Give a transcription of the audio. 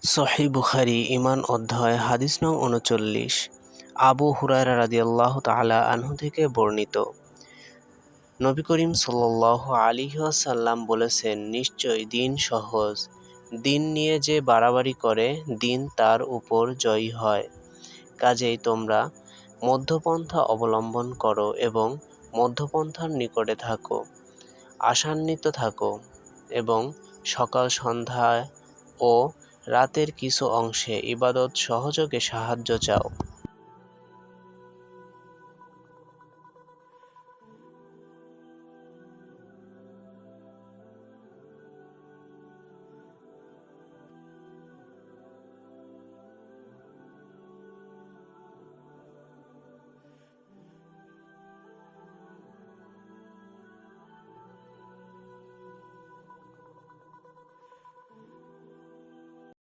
সহিহ বুখারী ঈমান অধ্যায় হাদিস নং ৩৯। আবু হুরায়রা রাদিয়াল্লাহু তাআলা আনহু থেকে বর্ণিত, নবী করিম সাল্লাল্লাহু আলাইহি ওয়াসাল্লাম বলেছেন, নিশ্চয় দিন সহজ। দিন নিয়ে যে বাড়াবাড়ি করে, দিন তার উপর জয়ী হয়। কাজেই তোমরা মধ্যপন্থা অবলম্বন করো এবং মধ্যপন্থার নিকটে থাকো, আশান্বিত থাকো এবং সকাল সন্ধ্যায় ও রাতের কিছু অংশে ইবাদত সহযোগে সাহায্য চাও।